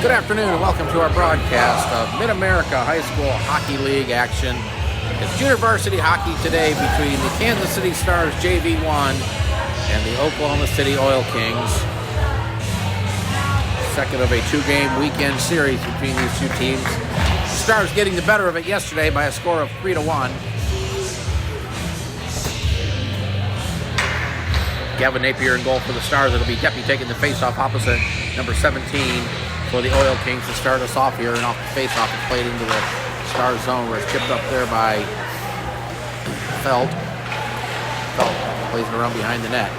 Good afternoon and welcome to our broadcast of Mid-America High School Hockey League action. It's junior varsity hockey today between the Kansas City Stars JV1 and the Oklahoma City Oil Kings. Second of a two-game weekend series between these two teams. The Stars getting the better of it yesterday by a score of 3-1. Gavin Napier in goal for the Stars. It'll be Deppy taking the face-off opposite number 17 for the Oil Kings to start us off here. And off the face-off, it's played into the Stars zone where it's chipped up there by Felt. Felt plays it around behind the net.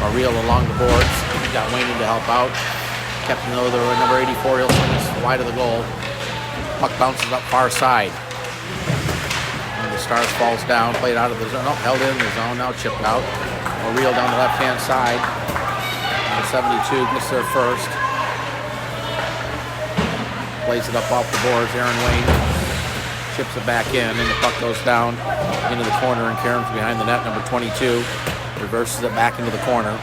A reel along the boards. Got Wayne to help out. Kept in though, number 84, he'll swing us wide of the goal. Puck bounces up far side. And the Stars falls down, played out of the zone. Oh, held in the zone, now chipped out. A reel down the left-hand side. Number 72 gets there first. Plays it up off the boards. Aaron Wayne chips it back in, and the puck goes down into the corner, and Karen's behind the net. Number 22 reverses it back into the corner.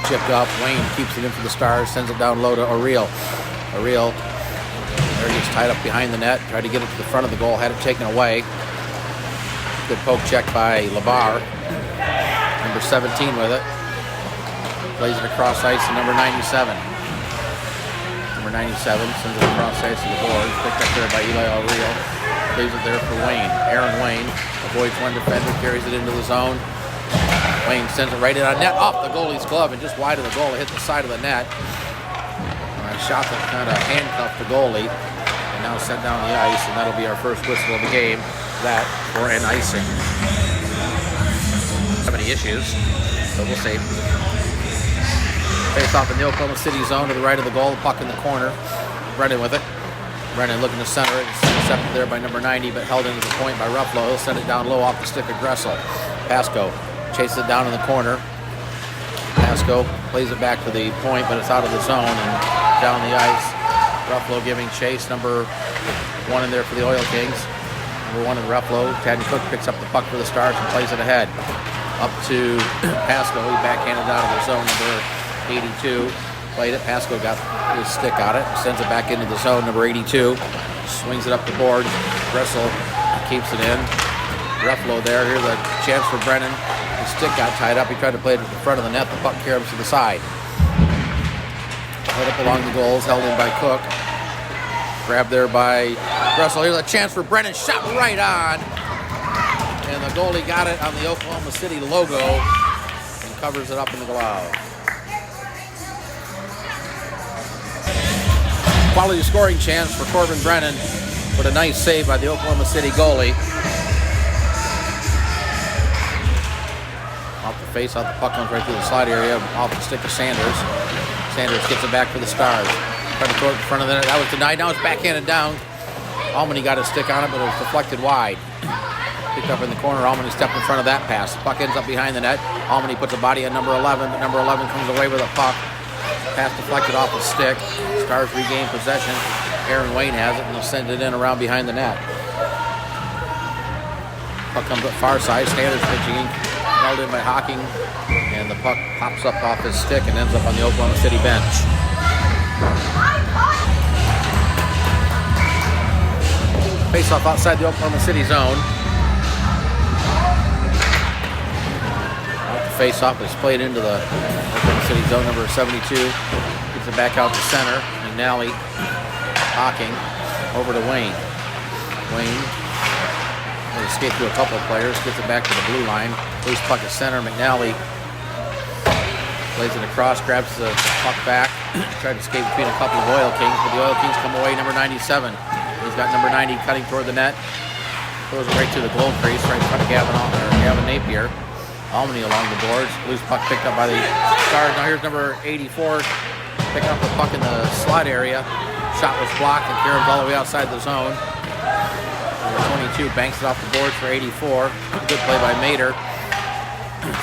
Chipped up. Wayne keeps it in for the Stars, sends it down low to Ariel. Ariel there gets tied up behind the net. Tried to get it to the front of the goal, had it taken away. Good poke check by Labar. Number 17 with it. Plays it across ice to number 97. Number 97 sends it across ice to the boards. Picked up there by Eli Ariel. Plays it there for Wayne. Aaron Wayne avoids one defender, carries it into the zone. Wayne sends it right in on net, off the goalie's glove and just wide of the goal. It hit the side of the net. A shot that kind of handcuffed the goalie and now sent down the ice, and that'll be our first whistle of the game. That for an icing. Have any issues, so we'll see. Face off in the Oklahoma City zone to the right of the goal, puck in the corner. Brennan with it. Brennan looking to center it. It's intercepted there by number 90, but held into the point by Ruffalo. He'll send it down low off the stick of Gressel. Pasco chases it down in the corner. Pasco plays it back to the point, but it's out of the zone and down the ice. Ruffalo giving chase. Number 1 in there for the Oil Kings. Number 1 in Ruffalo. Taddy Cook picks up the puck for the Stars and plays it ahead. Up to Pasco. He backhanded out of the zone. Number 82 played it. Pasco got his stick on it. Sends it back into the zone. Number 82 swings it up the board. Gressel keeps it in. Ruffalo there. Here's a chance for Brennan. His stick got tied up. He tried to play it at the front of the net. The puck carries to the side. Right up along the goals. Held in by Cook. Grabbed there by Gressel. Here's a chance for Brennan. Shot right on. And the goalie got it on the Oklahoma City logo and covers it up in the glove. Quality scoring chance for Corbin Brennan, but a nice save by the Oklahoma City goalie. Off the face, off the puck comes right through the slide area, off the stick of Sanders. Sanders gets it back for the Stars. Tried to throw it in front of the net. That was denied. Now it's backhanded down. Albany got a stick on it, but it was deflected wide. Picked up in the corner. Albany stepped in front of that pass. The puck ends up behind the net. Albany puts a body on number 11, but number 11 comes away with a puck. Pass deflected off the stick. Stars regain possession. Aaron Wayne has it, and they'll send it in around behind the net. Puck comes up far side. Sanders pitching, held in by Hocking, and the puck pops up off his stick and ends up on the Oklahoma City bench. Face off outside the Oklahoma City zone. Face off is played into the Oklahoma City zone. Number 72 gets it back out to center. McNally, Hocking over to Wayne. Wayne will escape to a couple of players, gets it back to the blue line. Loose puck at center. McNally plays it across, grabs the puck back, tried to escape between a couple of Oil Kings, but the Oil Kings come away. Number 97. He's got number 90 cutting toward the net. Throws it right to the goal crease, right in front of Gavin Napier. Albany along the boards. Loose puck picked up by the Stars. Now here's number 84 picking up the puck in the slot area. Shot was blocked and Karen's all the way outside the zone. Number 22 banks it off the boards for 84. Good play by Mater.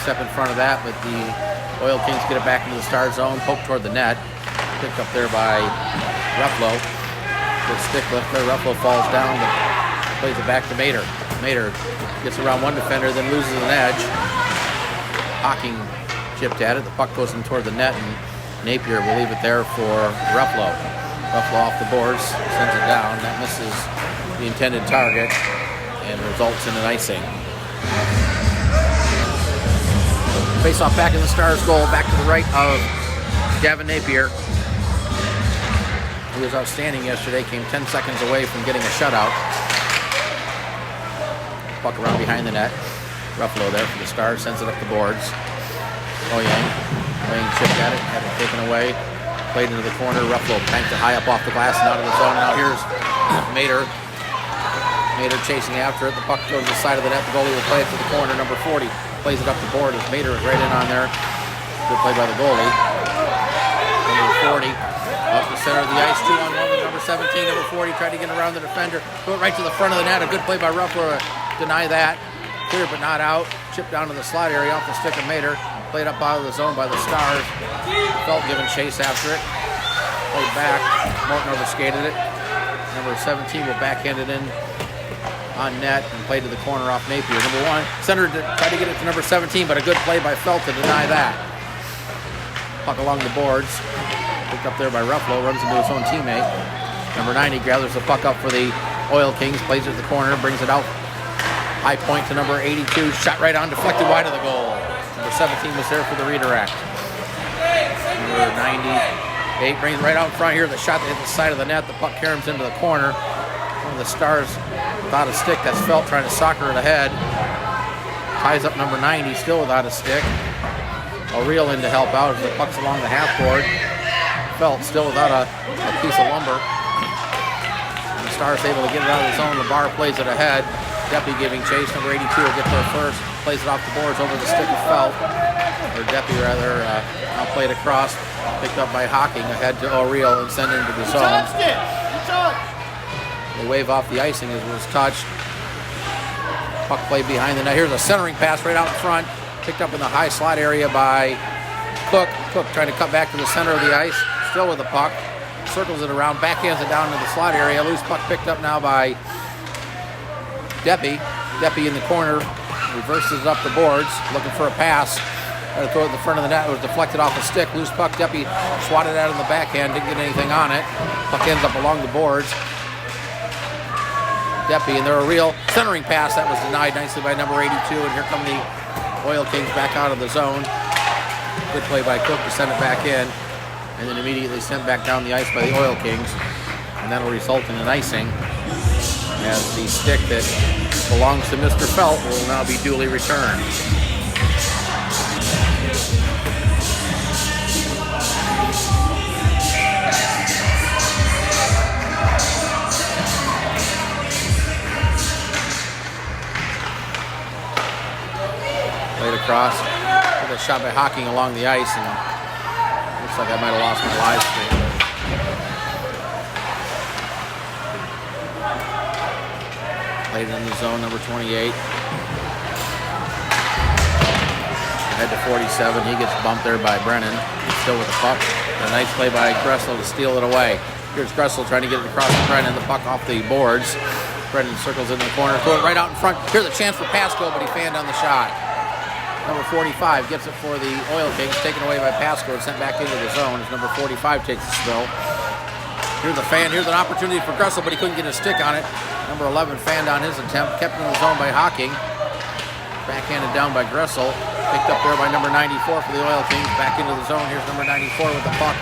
Step in front of that, but the Oil Kings get it back into the Stars zone. Poke toward the net. Picked up there by Ruffalo. Good stick lift there. Ruffalo falls down, but plays it back to Mater. Mater gets around one defender, then loses an edge. Hocking chipped at it. The puck goes in toward the net, and Napier will leave it there for Ruffalo. Ruffalo off the boards, sends it down. That misses the intended target and results in an icing. Face off back in the Stars' goal, back to the right of Gavin Napier. He was outstanding yesterday, came 10 seconds away from getting a shutout. Puck around behind the net. Ruffalo there for the Stars, sends it up the boards. Yang chipped at it, had it taken away. Played into the corner. Ruffalo banked it high up off the glass and out of the zone. Now here's Mater. Mater chasing after it. The puck goes to the side of the net. The goalie will play it to the corner. Number 40 plays it up the board as Mater is right in on there. Good play by the goalie. Number 40 up the center of the ice. 2-on-1 with number 17. Number 40 tried to get around the defender. Go right to the front of the net. A good play by Ruffalo to deny that. Clear but not out. Chipped down to the slot area off the stick of Mater. Played up out of the zone by the Stars. Felt given chase after it. Played back. Morton overskated it. Number 17 will backhand it in on net and played to the corner off Napier. Number 1, center tried to get it to number 17, but a good play by Felt to deny that. Puck along the boards. Picked up there by Ruffalo. Runs into his own teammate. Number 90 gathers the puck up for the Oil Kings. Plays it to the corner. Brings it out. High point to number 82. Shot right on. Deflected wide of the goal. Number 17 was there for the redirect. Number 98 brings right out in front here. The shot that hit the side of the net. The puck caroms into the corner. One of the Stars without a stick. That's Felt trying to soccer it ahead. Ties up number 90, still without a stick. O'Reilly in to help out as the puck's along the half board. Felt still without a piece of lumber. And the Stars able to get it out of the zone. The bar plays it ahead. Deppy giving chase. Number 82 will get there first. Plays it off the boards over the stick of Felt. Or Deppy rather. Now played across. Picked up by Hocking ahead to O'Reilly and sent into the zone. They wave off the icing as it was touched. Puck played behind the net. Here's a centering pass right out in front. Picked up in the high slot area by Cook. Cook trying to cut back to the center of the ice. Still with the puck. Circles it around. Backhands it down to the slot area. Loose puck picked up now by Deppy. Deppy in the corner. Reverses it up the boards. Looking for a pass. Tried to throw it in the front of the net. It was deflected off a stick. Loose puck. Deppy swatted out in the backhand. Didn't get anything on it. Puck ends up along the boards. Deppy, and they're a real centering pass that was denied nicely by number 82, and here come the Oil Kings back out of the zone. Good play by Cook to send it back in, and then immediately sent back down the ice by the Oil Kings, and that'll result in an icing as the stick that belongs to Mr. Felt will now be duly returned. Played across with a shot by Hocking along the ice, and looks like I might have lost my live stream. Played in the zone, number 28. Ahead to 47. He gets bumped there by Brennan. He's still with the puck. A nice play by Gressel to steal it away. Here's Gressel trying to get it across to Brennan. The puck off the boards. Brennan circles in the corner. Throw it right out in front. Here's a chance for Pasco, but he fanned on the shot. Number 45 gets it for the Oil Kings, taken away by Pasco and sent back into the zone as number 45 takes the spill. Here's a fan. Here's an opportunity for Gressel, but he couldn't get a stick on it. Number 11 fanned on his attempt, kept in the zone by Hocking. Backhanded down by Gressel. Picked up there by number 94 for the Oil Kings. Back into the zone. Here's number 94 with the puck.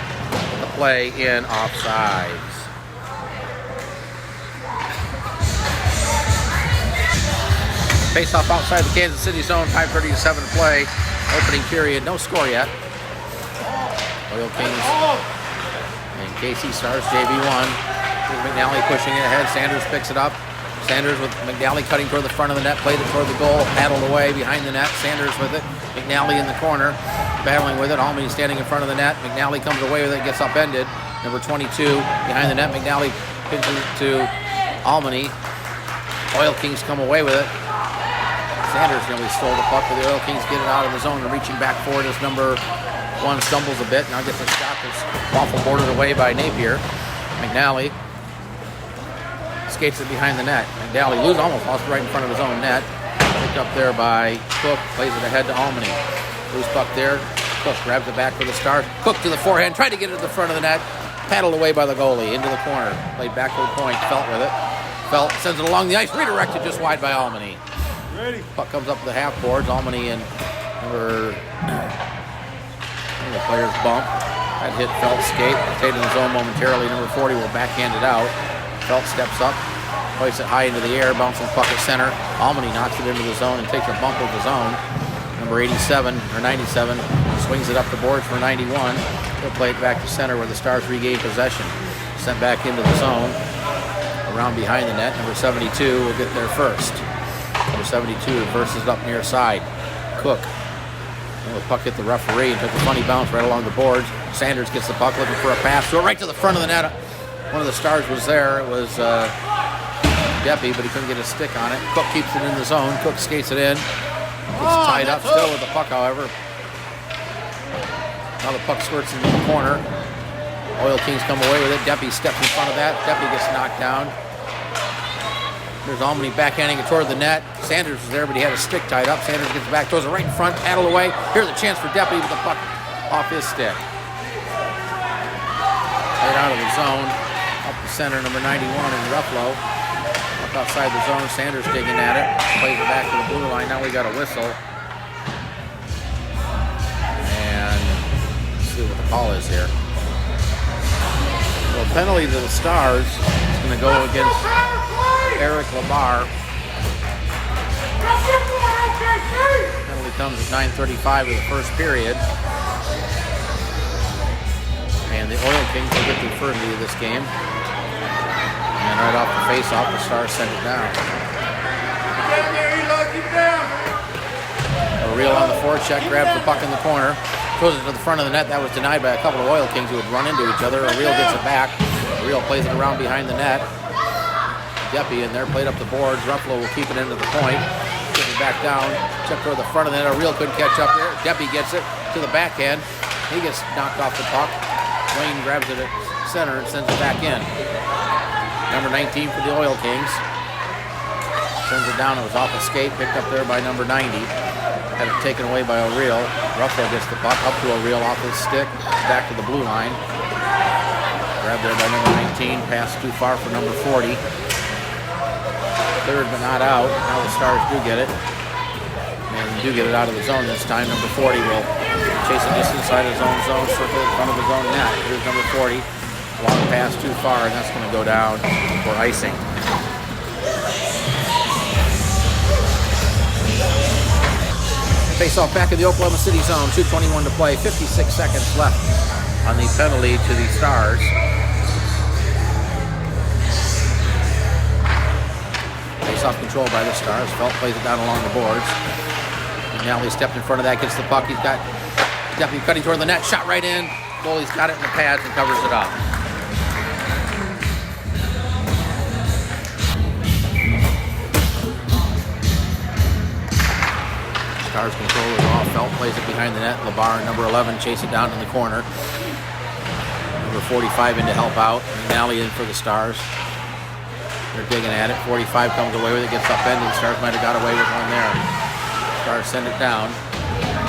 The play in offsides. Face-off outside the Kansas City zone, 5:37 to play. Opening period, no score yet. Oil Kings and KC Stars, JV1. Here's McNally pushing it ahead. Sanders picks it up. Sanders with McNally cutting toward the front of the net, played it toward the goal, paddled away behind the net. Sanders with it. McNally in the corner, battling with it. Almany standing in front of the net. McNally comes away with it, gets upended. Number 22 behind the net. McNally pitches it to Almany. Oil Kings come away with it. Sanders nearly stole the puck, but the Oil Kings get it out of the zone and reaching back forward as number 1 stumbles a bit. Now gets a shot that's waffle boarded away by Napier. McNally skates it behind the net. McNally almost lost it right in front of his own net. Picked up there by Cook, plays it ahead to Almany. Loose puck there. Cook grabs it back for the Stars. Cook to the forehand, tried to get it to the front of the net. Paddled away by the goalie, into the corner. Played back to the point, Felt with it. Felt sends it along the ice, redirected just wide by Almany. Ready. Puck comes up to the half boards. Almany and number the player's bump. That hit Felt's skate. Stayed in the zone momentarily. Number 40 will backhand it out. Felt steps up, places it high into the air, bouncing puck at center. Almany knocks it into the zone and takes a bump of the zone. Number 87 or 97 swings it up the boards for 91. He'll play it back to center where the Stars regain possession. Sent back into the zone. Around behind the net. Number 72 will get there first. Number 72 versus up near side. Cook. And the puck hit the referee and took a funny bounce right along the boards. Sanders gets the puck looking for a pass. Throw it right to the front of the net. One of the Stars was there. It was Deppy, but he couldn't get a stick on it. Cook keeps it in the zone. Cook skates it in. It's tied up still with the puck, however. Now the puck squirts into the corner. Oil Kings come away with it. Deppy steps in front of that. Deppy gets knocked down. There's Almany backhanding it toward the net. Sanders was there, but he had a stick tied up. Sanders gets back, throws it right in front, paddle away. Here's a chance for Deppy with the puck off his stick. Played out of the zone. Up the center, number 91 in Ruffalo. Up outside the zone, Sanders digging at it. Plays it back to the blue line. Now we got a whistle. And let's see what the call is here. Well, penalty to the Stars is going to go against Eric Labar. Penalty comes at 9:35 of the first period. And the Oil Kings will get the first lead of this game. And right off the face-off, the Stars send it down. O'Reilly on the forecheck, grabs the puck in the corner, throws it to the front of the net. That was denied by a couple of Oil Kings who had run into each other. O'Reilly gets it back. O'Reilly plays it around behind the net. Deppy in there, played up the boards. Ruffalo will keep it into the point. Gets it back down. Check toward the front of the net. O'Reilly couldn't catch up there. Deppy gets it to the backhand. He gets knocked off the puck. Wayne grabs it at center and sends it back in. Number 19 for the Oil Kings. Sends it down. It was off a skate, picked up there by number 90. Had it taken away by O'Reilly. Ruffalo gets the puck up to O'Reilly off his stick. Back to the blue line. Grabbed there by number 19. Pass too far for number 40. Third but not out. Now the Stars do get it. And do get it out of the zone this time. Number 40 will chase it just inside his own zone. Circle in front of his own net. Here's number 40. Long pass too far, and that's going to go down for icing. Face off back in the Oklahoma City zone. 2:21 to play. 56 seconds left on the penalty to the Stars. Face off control by the Stars. Felt plays it down along the boards. And now he stepped in front of that, gets the puck. He's got Deppy cutting toward the net. Shot right in. Goalie's got it in the pads and covers it up. Stars control it off. Felt plays it behind the net. Labar and number 11 chase it down in the corner. Number 45 in to help out. McNally in for the Stars. They're digging at it. 45 comes away with it, gets upended. Stars might have got away with one there. Stars send it down.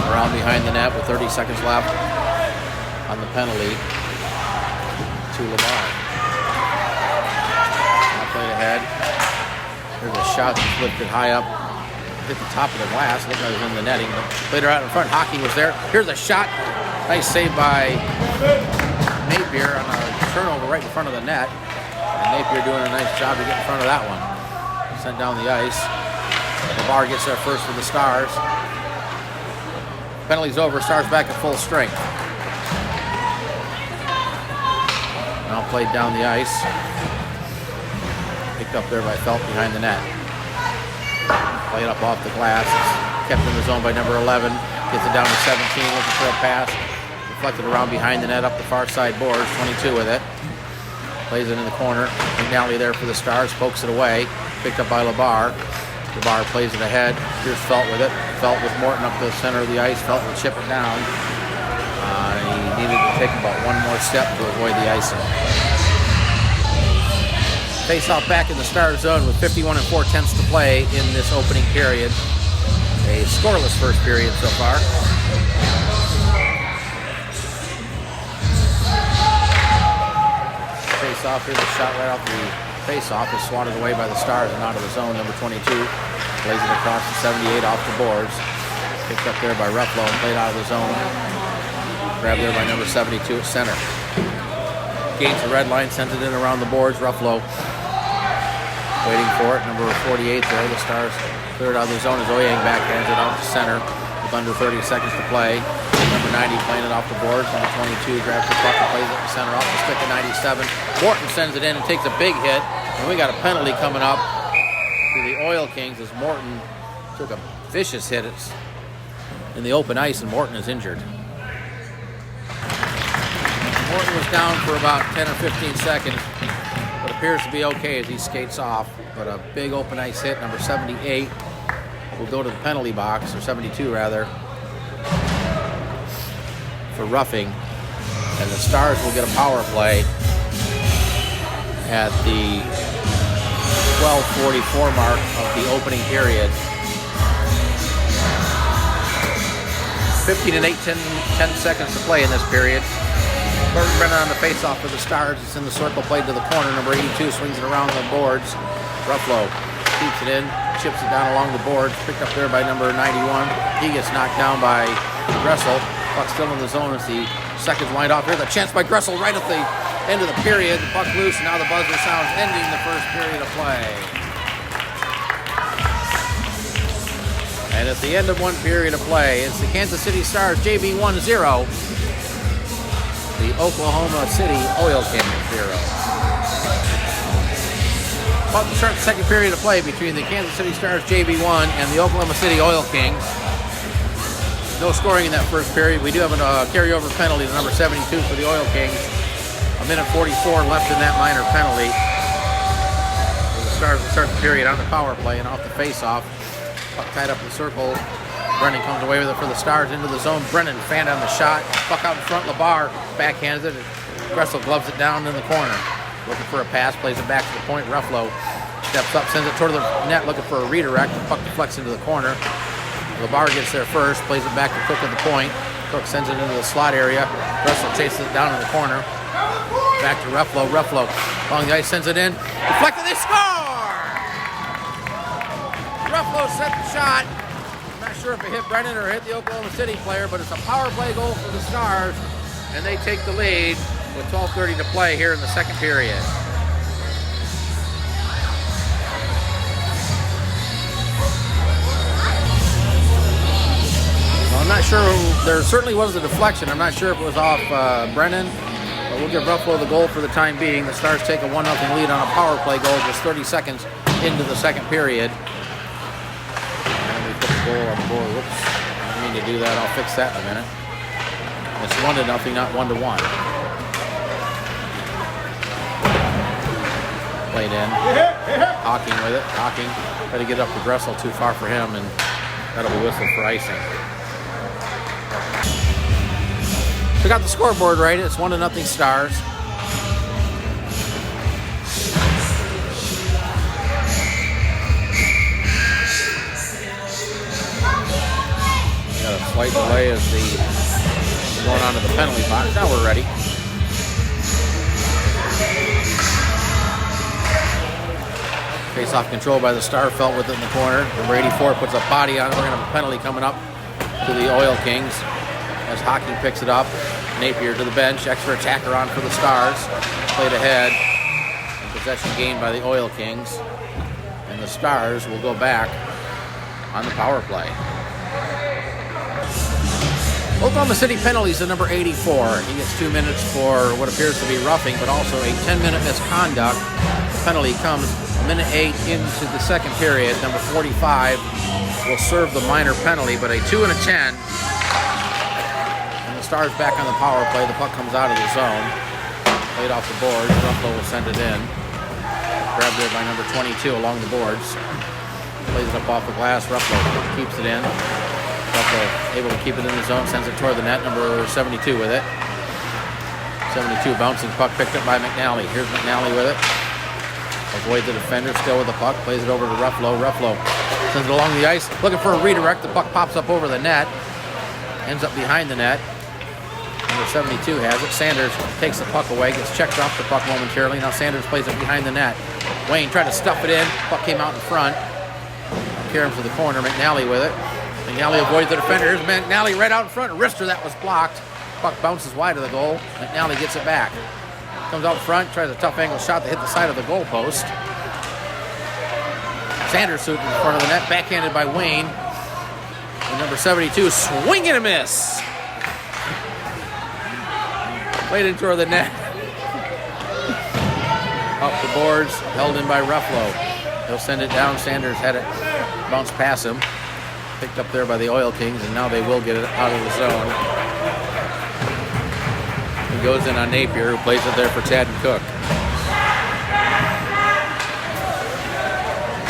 Around behind the net with 30 seconds left on the penalty to Labar. Now played ahead. There's a shot that's lifted high up. Hit the top of the glass. Looked like it was in the netting. But played her out in front. Hockey was there. Here's a shot. Nice save by Napier on a turnover right in front of the net. And Napier doing a nice job to get in front of that one. Sent down the ice. Labar gets there first for the Stars. Penalty's over. Stars back at full strength. Now played down the ice. Picked up there by Felt behind the net. Played up off the glass. It's kept in the zone by number 11. Gets it down to 17. Looking for a pass. Deflected around behind the net up the far side boards. 22 with it. Plays it in the corner. McNally there for the Stars. Pokes it away. Picked up by Labar. Labar plays it ahead. Here's Felt with it. Felt with Morton up to the center of the ice. Felt will chip it down. He needed to take about one more step to avoid the icing. Face off back in the Stars zone with 51 4/10 to play in this opening period. A scoreless first period so far. face-off here. The shot right off the face-off is swatted away by the Stars and out of the zone. Number 22 plays it across the 78 off the boards. Picked up there by Ruffalo and played out of the zone. Grabbed there by number 72 at center. Gains the red line, sends it in around the boards. Ruffalo waiting for it. Number 48 there. The Stars cleared out of the zone as Oyang backhands it out to center with under 30 seconds to play. Number 90 playing it off the boards. Number 22 grabs the puck and plays it to center off the stick of 97. Morton sends it in and takes a big hit. And we got a penalty coming up to the Oil Kings as Morton took a vicious hit in the open ice, and Morton is injured. Morton was down for about 10 or 15 seconds, but appears to be okay as he skates off. But a big open ice hit. Number 78 will go to the penalty box, or 72 rather, for roughing, and the Stars will get a power play at the 12:44 mark of the opening period. 15 and 8, 10 seconds to play in this period. Burton Brennan on the face-off for the Stars. It's in the circle, played to the corner. Number 82 swings it around the boards. Ruffalo keeps it in, chips it down along the boards. Picked up there by number 91. He gets knocked down by Gressel. Puck still in the zone as the seconds wind off here. The chance by Gressel right at the end of the period. The puck loose, and now the buzzer sounds, ending the first period of play. And at the end of one period of play, it's the Kansas City Stars JV1 0. The Oklahoma City Oil Kings 0. About to start the second period of play between the Kansas City Stars JV1 and the Oklahoma City Oil Kings. No scoring in that first period. We do have a carryover penalty to number 72 for the Oil Kings. A minute 44 left in that minor penalty. The Stars will start the period on the power play and off the face-off. Puck tied up in the circle. Brennan comes away with it for the Stars into the zone. Brennan fanned on the shot. Puck out in front. LeBar backhands it. Gressel gloves it down in the corner. Looking for a pass. Plays it back to the point. Ruffalo steps up, sends it toward the net, looking for a redirect. The puck deflects into the corner. LeBar gets there first. Plays it back to Cook at the point. Cook sends it into the slot area. Gressel chases it down in the corner. Back to Ruffalo. Ruffalo along the ice, sends it in. Deflected. They score! Ruffalo set the shot. I'm not sure if it hit Brennan or hit the Oklahoma City player, but it's a power play goal for the Stars, and they take the lead with 12:30 to play here in the second period. Well, I'm not sure. There certainly was a deflection. I'm not sure if it was off Brennan, but we'll give Ruffalo the goal for the time being. The Stars take a 1-0 lead on a power play goal just 30 seconds into the second period. Goal on the board. Whoops. I didn't mean to do that. I'll fix that in a minute. It's 1-0, not 1-1. Played in. Hawking with it. Hawking. Try to get up to Gressel, too far for him, and that'll be whistled for icing. So got the scoreboard right. It's 1-0 Stars. Got a slight delay as going on to the penalty box. Now we're ready. Face-off control by the Star. Felt with it in the corner. Number 84 puts a body on it. We're going to have a penalty coming up to the Oil Kings as Hawking picks it up. Napier to the bench. Extra attacker on for the Stars. Played ahead. And possession gained by the Oil Kings. And the Stars will go back on the power play. Oklahoma City penalties to number 84. He gets 2 minutes for what appears to be roughing, but also a 10-minute misconduct. The penalty comes a minute 8 into the second period. Number 45 will serve the minor penalty, but a 2 and a 10. And the Stars back on the power play. The puck comes out of the zone. Played off the boards. Ruffalo will send it in. Grabbed there by number 22 along the boards. Plays it up off the glass. Ruffalo keeps it in. Ruffalo able to keep it in the zone, sends it toward the net. Number 72 with it. 72 bouncing puck picked up by McNally. Here's McNally with it. Avoid the defender, still with the puck. Plays it over to Ruffalo. Ruffalo sends it along the ice, looking for a redirect. The puck pops up over the net. Ends up behind the net. Number 72 has it. Sanders takes the puck away, gets checked off the puck momentarily. Now Sanders plays it behind the net. Wayne tried to stuff it in. Puck came out in front. Kieran to the corner. McNally with it. McNally avoids the defender. Here's McNally right out in front. A wrister that was blocked. Puck bounces wide of the goal. McNally gets it back. Comes out front, tries a tough angle shot to hit the side of the goal post. Sanders in front of the net, backhanded by Wayne. And number 72, swing and a miss. Played in toward the net. Up the boards, held in by Ruffalo. He'll send it down. Sanders had it bounce past him. Picked up there by the Oil Kings, and now they will get it out of the zone. He goes in on Napier, who plays it there for Tad and Cook.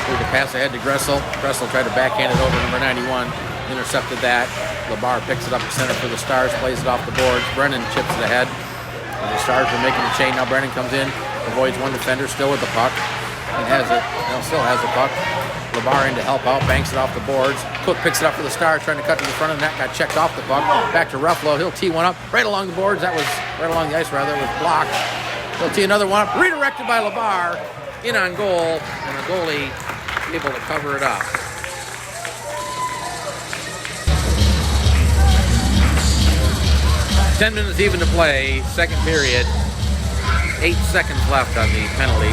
Threw the pass ahead to Gressel. Gressel tried to backhand it over number 91. Intercepted that. LeBar picks it up to center for the Stars, plays it off the boards. Brennan chips it ahead. And the Stars are making the chain. Now Brennan comes in, avoids one defender, still with the puck. And has it. Now still has the puck. LeBar in to help out, banks it off the boards. Cook picks it up for the Stars, trying to cut to the front of the net, got checked off the puck. Back to Ruffalo. He'll tee one up right along the boards. That was right along the ice, rather. It was blocked. He'll tee another one up, redirected by LeBar. In on goal, and the goalie able to cover it up. "10 minutes even to play, second period. 8 seconds left on the penalty.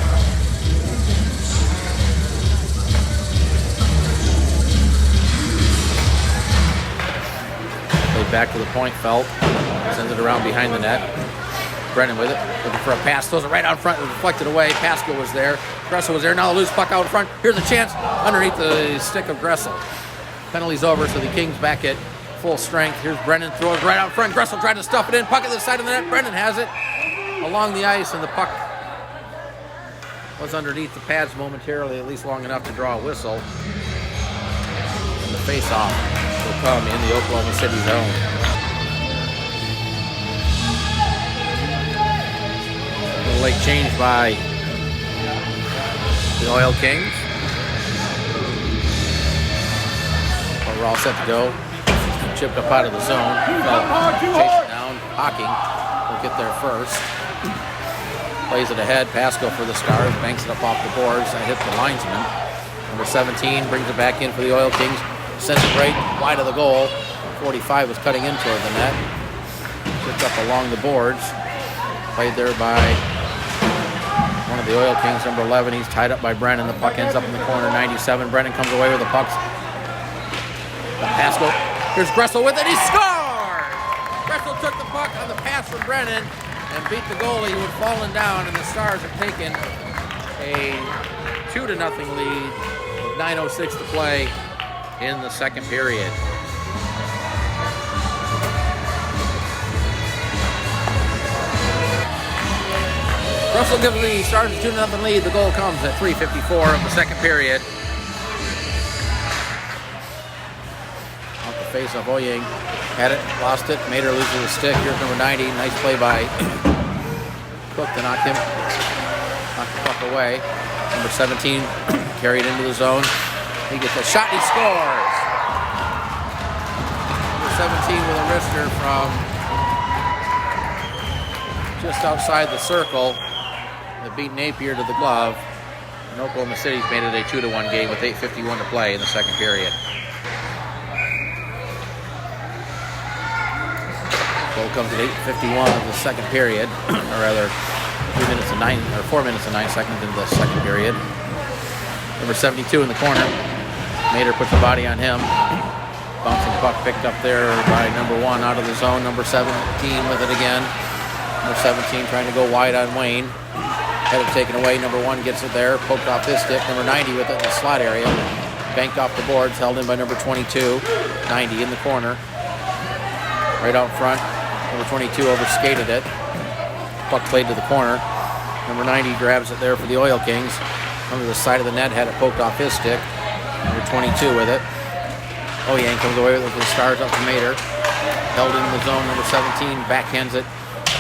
Played back to the point, Felt. Sends it around behind the net. Brennan with it, looking for a pass, throws it right out front, deflected away. Pascal was there. Gressel was there. Now the loose puck out front. Here's a chance underneath the stick of Gressel. Penalty's over, so the Kings back at full strength. Here's Brennan, throws right out front. Gressel tried to stuff it in. Puck at the side of the net. Brennan has it along the ice, and the puck was underneath the pads momentarily, at least long enough to draw a whistle. And the face-off will come in the Oklahoma City zone. Little late change by the Oil Kings. But we're all set to go. Chipped up out of the zone. Chase it down. Hocking will get there first. Plays it ahead. Pascal for the Stars. Banks it up off the boards. That hit the linesman. Number 17 brings it back in for the Oil Kings. Sends it right wide of the goal. 45 was cutting in toward the net. Chipped up along the boards. Played there by one of the Oil Kings, number 11. He's tied up by Brennan. The puck ends up in the corner. 97. Brennan comes away with the pucks. Pascal. Here's Gressel with it. He scored! Gressel took the puck on the pass from Brennan and beat the goalie who had fallen down, and the Stars have taken a 2-0 lead with 9:06 to play in the second period. Russell gives the Stars a 2-0 lead. The goal comes at 3:54 of the second period. Off the face of Oyeng. Had it, lost it. Mater loses the stick. Here's number 90. Nice play by Cook to knock the puck away. Number 17 carried into the zone. He gets a shot. He scores. Number 17 with a wrister from just outside the circle. That beat Napier to the glove. And Oklahoma City's made it a 2-1 game with 8:51 to play in the second period. Goal comes at 8:51 of the second period, or rather 4 minutes and 9 seconds into the second period. Number 72 in the corner. Mater puts the body on him. Bouncing puck picked up there by number 1 out of the zone. Number 17 with it again. Number 17 trying to go wide on Wayne. Had it taken away. Number 1 gets it there. Poked off his stick. Number 90 with it in the slot area. Banked off the boards. Held in by number 22. 90 in the corner. Right out front. Number 22 overskated it. Puck played to the corner. Number 90 grabs it there for the Oil Kings. Under the side of the net. Had it poked off his stick. Number 22 with it. Oyeng comes away with it for the Stars up to Mater. Held in the zone. Number 17 backhands it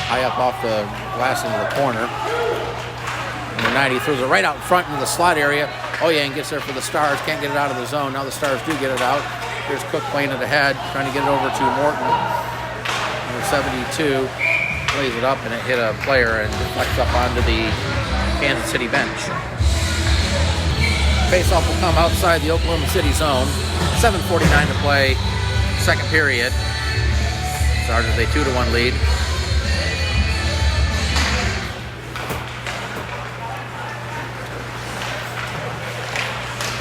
high up off the glass into the corner. Number 90 throws it right out in front into the slot area. Oyeng gets there for the Stars. Can't get it out of the zone. Now the Stars do get it out. Here's Cook playing it ahead, trying to get it over to Morton. Number 72 plays it up, and it hit a player and deflects up onto the Kansas City bench. Face-off will come outside the Oklahoma City zone. 7:49 to play, second period. Stars with a 2-1 lead.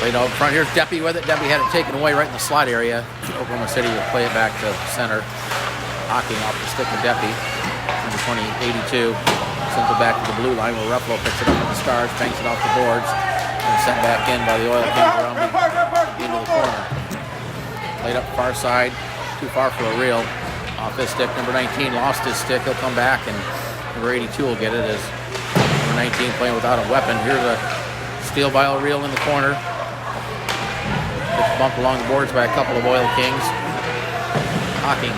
Played out front. Here's Deppie with it. Deppie had it taken away right in the slot area. Oklahoma City will play it back to center. Hocking off the stick of Deppie. Number 82. Sends it back to the blue line where Ruffalo picks it up with the Stars, banks it off the boards, and sent back in by the Oil Kings around into the corner. Played up far side. Too far for a reel. Off his stick. Number 19 lost his stick. He'll come back, and number 82 will get it as number 19 playing without a weapon. Here's a steal by O'Reilly in the corner. Gets bumped along the boards by a couple of Oil Kings. Hocking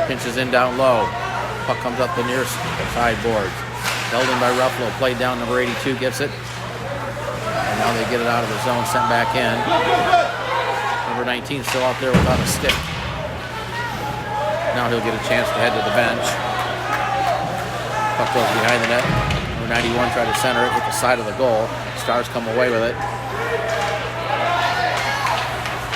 pinches in down low. Puck comes up the near side boards. Held in by Ruffalo. Played down. Number 82 gets it. And now they get it out of the zone. Sent back in. Number 19 still out there without a stick. Now he'll get a chance to head to the bench. Puck goes behind the net. Number 91 tried to center it with the side of the goal. Stars come away with it.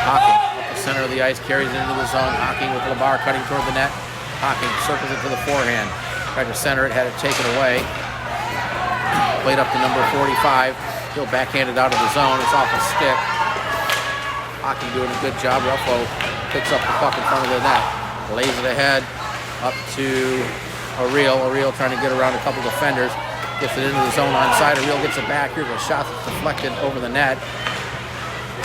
Hocking up the center of the ice, carries it into the zone. Hocking with LeBar cutting toward the net. Hocking circles it to the forehand. Tried to center it, had it taken away. Played up to number 45. He'll backhand it out of the zone. It's off a stick. Hocking doing a good job. Ruffalo picks up the puck in front of the net. Lays it ahead up to O'Reilly. O'Reilly trying to get around a couple defenders. Gets it into the zone onside. O'Reilly gets it back. Here's a shot that's deflected over the net.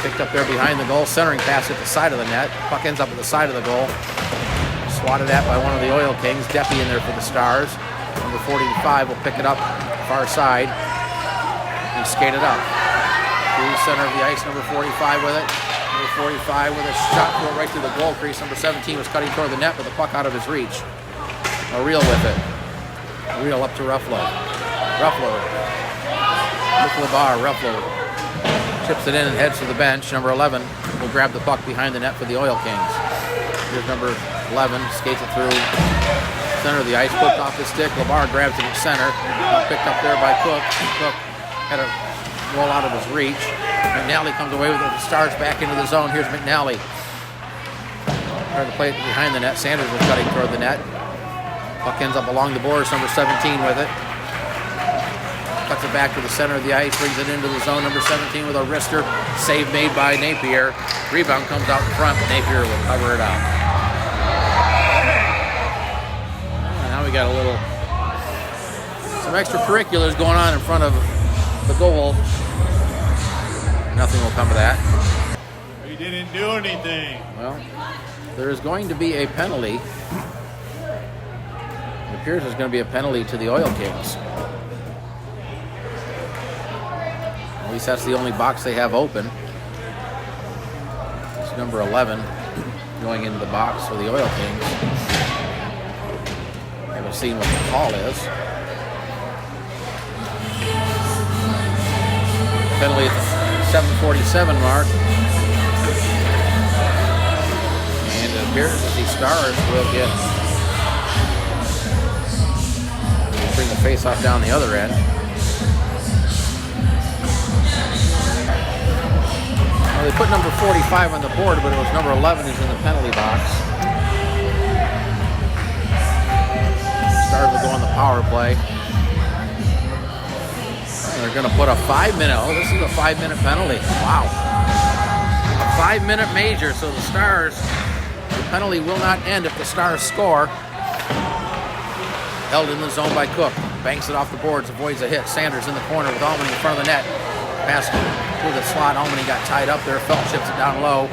Picked up there behind the goal. Centering pass at the side of the net. Puck ends up at the side of the goal. Swatted at by one of the Oil Kings. Deppie in there for the Stars. Number 45 will pick it up far side and skate it up. Through the center of the ice, number 45 with it. Number 45 with a shot throw right through the goal crease. Number 17 was cutting toward the net with the puck out of his reach. O'Reilly with it. O'Reilly up to Ruffalo. Ruffalo. Look LeBar. Ruffalo chips it in and heads to the bench. Number 11 will grab the puck behind the net for the Oil Kings. Here's number 11, skates it through center of the ice, flipped off his stick. LeBar grabs it at center. Picked up there by Cook. Cook had a roll out of his reach. McNally comes away with it. The Stars back into the zone. Here's McNally. Trying to play it behind the net. Sanders was cutting toward the net. Puck ends up along the boards. Number 17 with it. Cuts it back to the center of the ice. Brings it into the zone. Number 17 with a wrister. Save made by Napier. Rebound comes out in front. Napier will cover it up. Now we got some extracurriculars going on in front of the goal. Nothing will come of that. He didn't do anything. Well, there is going to be a penalty. It appears there's going to be a penalty to the Oil Kings. At least that's the only box they have open. It's number 11 going into the box for the Oil Kings. I haven't seen what the call is. Penalty at the 7:47 mark. And it appears that the Stars will bring the face-off down the other end. Well, they put number 45 on the board, but it was number 11 who's in the penalty box. Stars will go on the power play. They're going to put a 5-minute. Oh, this is a 5-minute penalty. Wow. A 5-minute major, so the Stars, the penalty will not end if the Stars score. Held in the zone by Cook. Banks it off the boards, avoids a hit. Sanders in the corner with Albany in front of the net. Pass through the slot. Albany got tied up there. Felt chips it down low.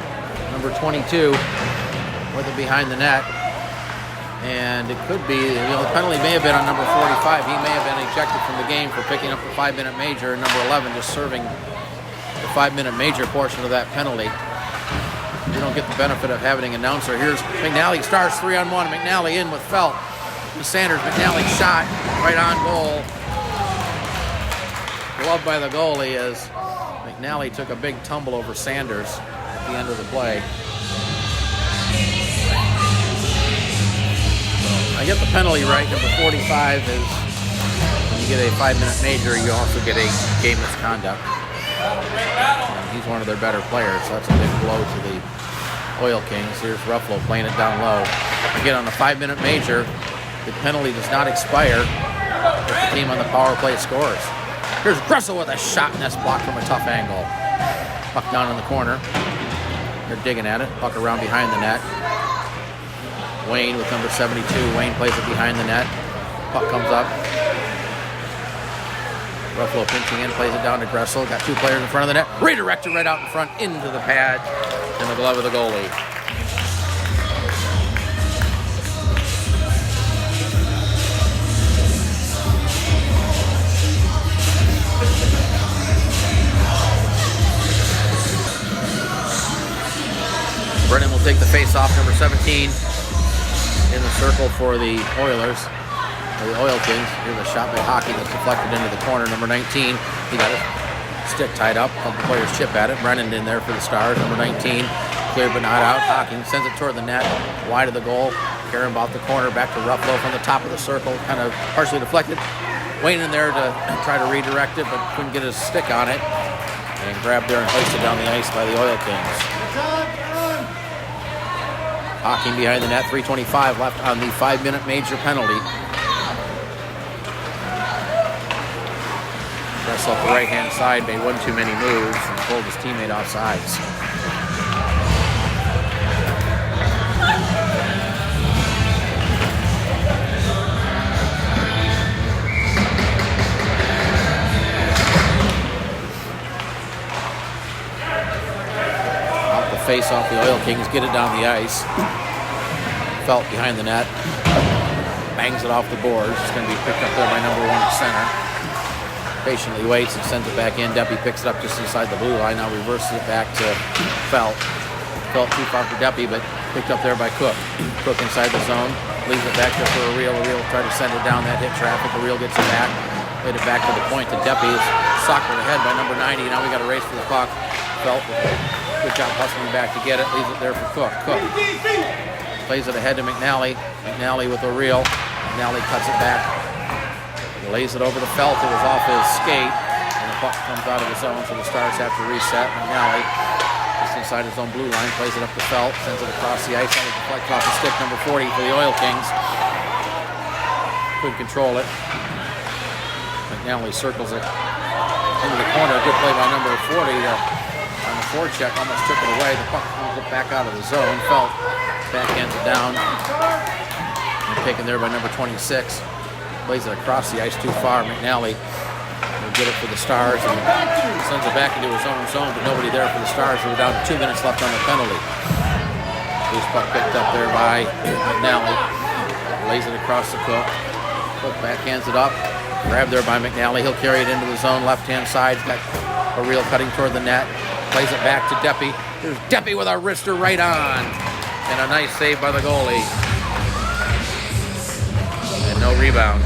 Number 22 with it behind the net. And it could be, the penalty may have been on number 45. He may have been ejected from the game for picking up the 5-minute major. And number 11 just serving the 5-minute major portion of that penalty. You don't get the benefit of having an announcer. Here's McNally. Stars 3-on-1. McNally in with Felt. To Sanders. McNally shot right on goal. Gloved by the goalie as McNally took a big tumble over Sanders at the end of the play. I get the penalty right. Number 45 is when you get a 5-minute major, you also get a game misconduct. And he's one of their better players, so that's a big blow to the Oil Kings. Here's Ruffalo playing it down low. Again, on the 5-minute major, the penalty does not expire if the team on the power play scores. Here's Gressel with a shot, and that's blocked from a tough angle. Puck down in the corner. They're digging at it. Puck around behind the net. Wayne with number 72. Wayne plays it behind the net. Puck comes up. Ruffalo pinching in, plays it down to Gressel. Got two players in front of the net. Redirected right out in front into the pad in the glove of the goalie. Brennan will take the face-off, number 17, in the circle for the Oilers, or the Oil Kings. Here's a shot by Hockey that's deflected into the corner. Number 19, he got his stick tied up. A couple players chip at it. Brennan in there for the Stars. Number 19, cleared but not out. Hockey sends it toward the net, wide of the goal. Carrying about the corner, back to Ruffalo from the top of the circle, kind of partially deflected. Wayne in there to try to redirect it, but couldn't get his stick on it. And grabbed there and placed it down the ice by the Oil Kings. Hocking behind the net, 3:25 left on the 5-minute major penalty. Press off the right-hand side, made one too many moves and pulled his teammate off sides. Face off the Oil Kings, get it down the ice. Felt behind the net. Bangs it off the boards. It's going to be picked up there by number 1 center. Patiently waits and sends it back in. Deppy picks it up just inside the blue line. Now reverses it back to Felt. Felt too far for Deppy, but picked up there by Cook. Cook inside the zone. Leaves it back there for Ariel. Ariel tried to send it down. That hit traffic. Ariel gets it back. Laid it back to the point to Deppy. Is sockered ahead by number 90. Now we got to race for the puck. Felt with good job hustling back to get it. Leaves it there for Cook. Cook plays it ahead to McNally. McNally with O'Reilly. McNally cuts it back. Lays it over to Felt. It was off his skate. And the puck comes out of the zone, so the Stars have to reset. McNally just inside his own blue line. Plays it up to Felt. Sends it across the ice. On the deflect off the stick. Number 40 for the Oil Kings. Couldn't control it. McNally circles it into the corner. Good play by number 40. On the forecheck, almost took it away. The puck comes back out of the zone. Felt backhands it down. And taken there by number 26. Plays it across the ice too far. McNally will get it for the Stars and sends it back into his own zone, but nobody there for the Stars. We're down to 2 minutes left on the penalty. Loose puck picked up there by McNally. Lays it across the Cook. Cook backhands it up. Grabbed there by McNally. He'll carry it into the zone. Left-hand side. Got O'Reilly cutting toward the net. Plays it back to Deppy. There's Deppy with a wrister right on. And a nice save by the goalie. And no rebound.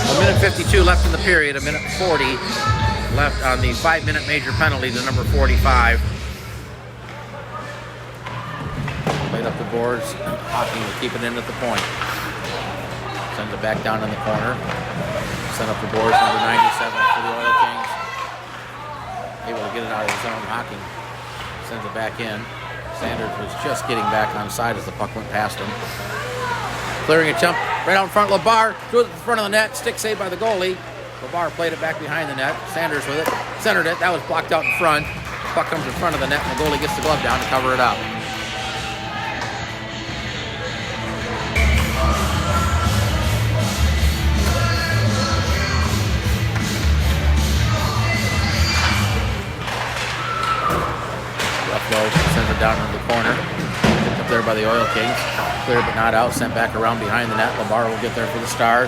A minute 52 left in the period. A minute 40 left on the 5-minute major penalty to number 45. Played up the boards. Hockey will keep it in at the point. Sends it back down in the corner. Send up the boards, number 97 for the Oil Kings. Able to get it out of his own. Hocking sends it back in. Sanders was just getting back on side as the puck went past him. Clearing attempt right out in front. Labar threw it in front of the net. Stick saved by the goalie. Labar played it back behind the net. Sanders with it. Centered it. That was blocked out in front. The puck comes in front of the net and the goalie gets the glove down to cover it up. Sends it down into the corner. Picked up there by the Oil Kings. Cleared but not out. Sent back around behind the net. Labar will get there for the Stars.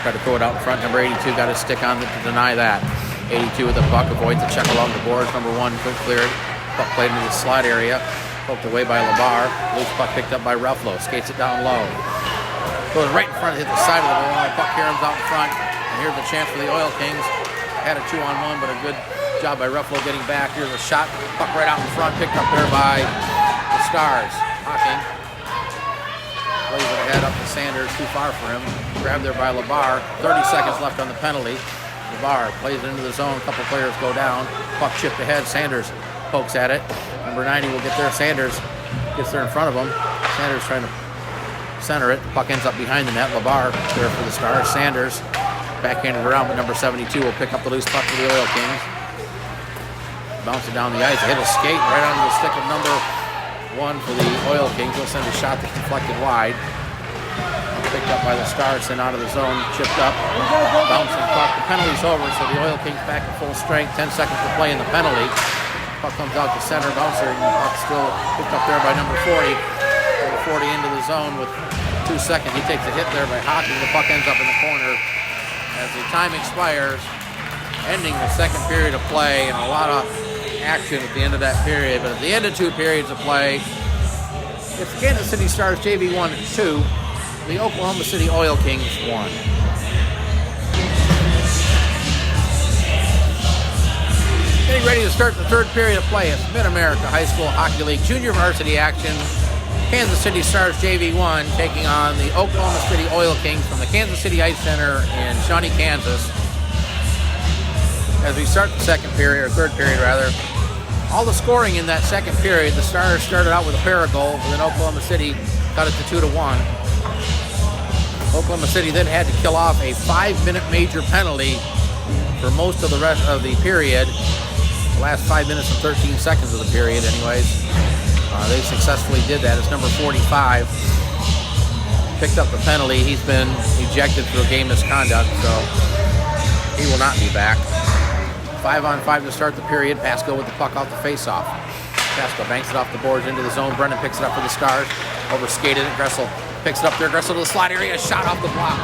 Tried to throw it out in front. Number 82 got his stick on to deny that. 82 with the puck. Avoids the check along the boards. Number 1 quick cleared. Puck played into the slot area. Poked away by Labar. Loose puck picked up by Ruffalo. Skates it down low. Goes right in front. Hit the side of the goal. The puck caroms out in front. And here's the chance for the Oil Kings. Had a 2-on-1, but a good job by Ruffalo getting back. Here's a shot. Puck right out in front. Picked up there by the the Stars. Hocking. Plays it ahead up to Sanders, too far for him. Grabbed there by LeBar. 30 seconds left on the penalty. LeBar plays it into the zone. A couple players go down. Puck chipped ahead. Sanders pokes at it. Number 90 will get there. Sanders gets there in front of him. Sanders trying to center it. Puck ends up behind the net. LeBar there for the Stars. Sanders backhanded around, but number 72 will pick up the loose puck for the Oil Kings. Bounce it down the ice. Hit a skate right onto the stick of number 1 for the Oil Kings. They'll send a shot that's deflected wide. Picked up by the Stars, sent out of the zone, chipped up, bouncing puck. The penalty's over, so the Oil Kings back at full strength. 10 seconds to play in the penalty. Puck comes out to center, bouncer, and the puck still picked up there by number 40. Number 40 into the zone with 2 seconds. He takes a hit there by Hocking. The puck ends up in the corner as the time expires, ending the second period of play, and a lot of action at the end of that period. But at the end of 2 periods of play, it's Kansas City Stars JV1 2. The Oklahoma City Oil Kings 1. Getting ready to start the third period of play. It's Mid-America High School Hockey League Junior Varsity action. Kansas City Stars JV1 taking on the Oklahoma City Oil Kings from the Kansas City Ice Center in Shawnee, Kansas. As we start the second period, or third period rather, all the scoring in that second period, the Stars started out with a pair of goals, and then Oklahoma City cut it to 2-1. Oklahoma City then had to kill off a 5-minute major penalty for most of the rest of the period. The last 5 minutes and 13 seconds of the period, anyways. They successfully did that. It's number 45. Picked up the penalty. He's been ejected through game misconduct, so he will not be back. 5-on-5 to start the period. Pasco with the puck out the face-off. Pasco banks it off the boards into the zone. Brennan picks it up for the Stars. Overskated it. Gressel picks it up there. Gressel to the slot area. Shot off the block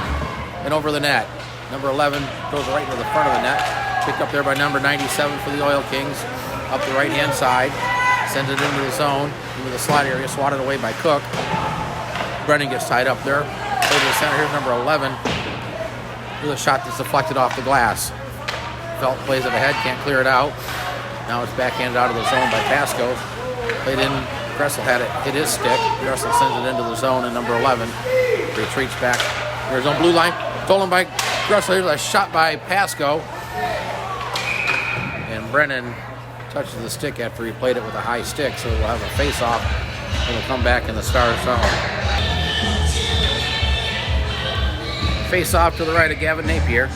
and over the net. Number 11 goes right into the front of the net. Picked up there by number 97 for the Oil Kings. Up the right-hand side. Sends it into the zone, into the slot area. Swatted away by Cook. Brennan gets tied up there. Over the center. Here's number 11. With a shot that's deflected off the glass. Felt plays it ahead. Can't clear it out. Now it's backhanded out of the zone by Pasco. Played in. Gressel had it hit his stick. Gressel sends it into the zone, and number 11 retreats back. There's on blue line. Stolen by Gressel. Here's a shot by Pasco. And Brennan touches the stick after he played it with a high stick, so we'll have a face-off. It'll come back in the Stars zone. Face-off to the right of Gavin Napier.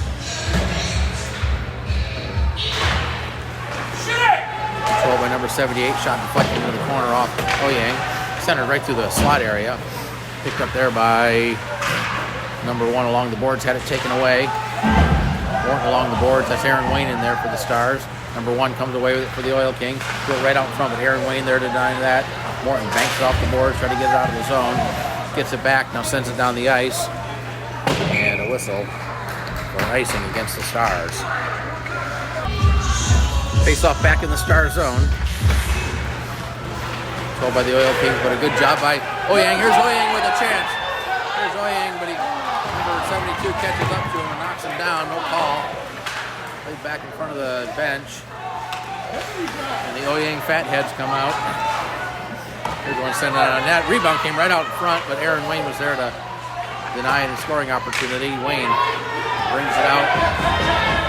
Controlled by number 78. Shot deflected into the corner off Oyang. Centered right through the slot area. Picked up there by number 1 along the boards. Had it taken away. Morton along the boards. That's Aaron Wayne in there for the Stars. Number 1 comes away with it for the Oil Kings. Go right out in front, but Aaron Wayne there to deny that. Morton banks it off the boards, try to get it out of the zone. Gets it back, now sends it down the ice. And a whistle for icing against the Stars. Face off back in the Star zone. Controlled by the Oil Kings, but a good job by Oyang. Here's Oyang with a chance. Here's Oyang, but number 72 catches up to him and knocks him down. No call. Played back in front of the bench. And the Oyang Fatheads come out. Here's one sent out on net. Rebound came right out in front, but Aaron Wayne was there to deny the scoring opportunity. Wayne brings it out.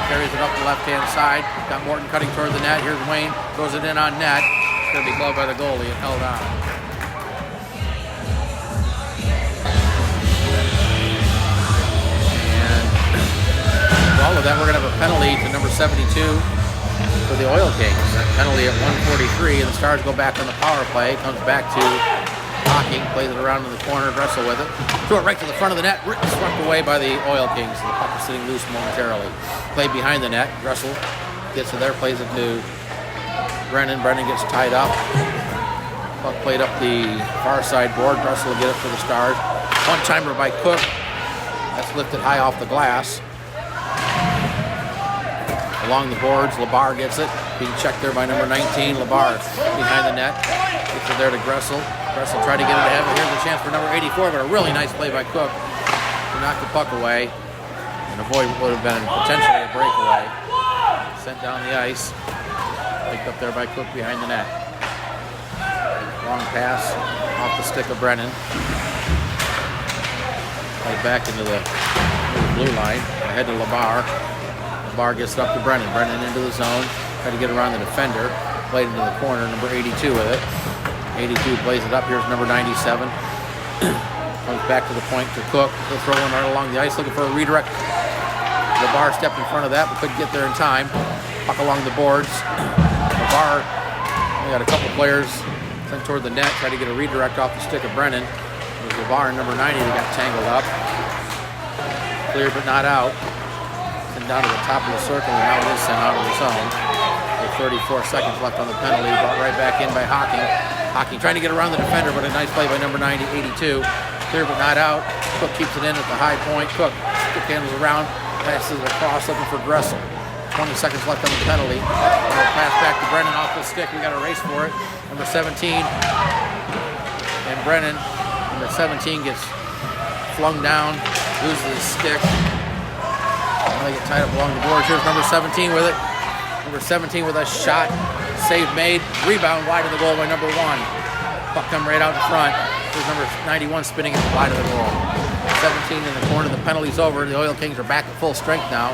Carries it up the left-hand side. Got Morton cutting toward the net. Here's Wayne. Throws it in on net. It's going to be gloved by the goalie and held on. And with all of that, we're going to have a penalty to number 72 for the Oil Kings. That penalty at 1:43, and the Stars go back on the power play. Comes back to Hocking. Plays it around in the corner. Gressel with it. Throw it right to the front of the net. Swept away by the Oil Kings. The puck is sitting loose momentarily. Played behind the net. Gressel gets it there. Plays it to Brennan. Brennan gets tied up. Puck played up the far side board. Gressel will get it for the Stars. One-timer by Cook. That's lifted high off the glass. Along the boards, LeBar gets it. Being checked there by number 19. LeBar behind the net. Gets it there to Gressel. Gressel tried to get it ahead, but here's a chance for number 84, but a really nice play by Cook to knock the puck away and avoid what would have been potentially a breakaway. Sent down the ice. Picked up there by Cook behind the net. Long pass off the stick of Brennan. Played back into the blue line. Ahead to LeBar. LeBar gets it up to Brennan. Brennan into the zone. Try to get around the defender. Played into the corner. Number 82 with it. 82 plays it up. Here's number 97. Comes back to the point to Cook. He'll throw one right along the ice looking for a redirect. LeBar stepped in front of that but couldn't get there in time. Puck along the boards. LeBar only got a couple players sent toward the net. Try to get a redirect off the stick of Brennan. It was LeBar and number 90 that got tangled up. Cleared but not out. Sent down to the top of the circle and now it is sent out of the zone. With 34 seconds left on the penalty. Brought right back in by Hocking. Hocking trying to get around the defender, but a nice play by number 90, 82. Clear but not out. Cook keeps it in at the high point. Cook stick handles around, passes it across looking for Gressel. 20 seconds left on the penalty. Pass back to Brennan off the stick. We got a race for it. Number 17. And Brennan, number 17, gets flung down, loses his stick. Now they get tied up along the boards. Here's number 17 with it. Number 17 with a shot. Save made. Rebound wide of the goal by number 1. Puck come right out in front. Here's number 91 spinning it wide of the goal. 17 in the corner. The penalty's over. The Oil Kings are back at full strength now.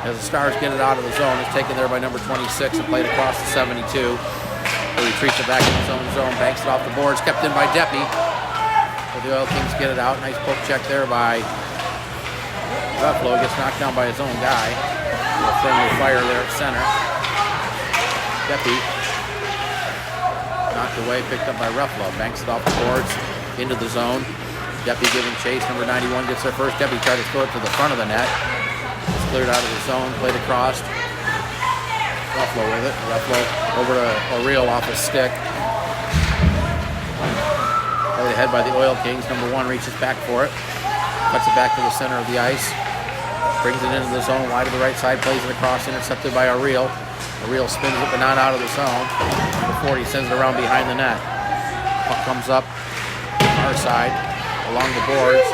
As the Stars get it out of the zone, it's taken there by number 26 and played across the 72. He retreats it back in his own zone, banks it off the boards, kept in by Deppy. So the Oil Kings get it out. Nice poke check there by Ruffalo. Gets knocked down by his own guy. A friendly fire there at center. Deppy knocked away, picked up by Ruffalo. Banks it off the boards, into the zone. Deppy giving chase. Number 91 gets there first. Deppy tried to throw it to the front of the net. It's cleared out of the zone, played across. Ruffalo with it. Ruffalo over to O'Reilly off his stick. Played ahead by the Oil Kings. Number 1 reaches back for it. Cuts it back to the center of the ice. Brings it into the zone, wide to the right side, plays it across, intercepted by O'Reilly. O'Reilly spins it, but not out of the zone. Number 40 sends it around behind the net. Puck comes up, far side, along the boards.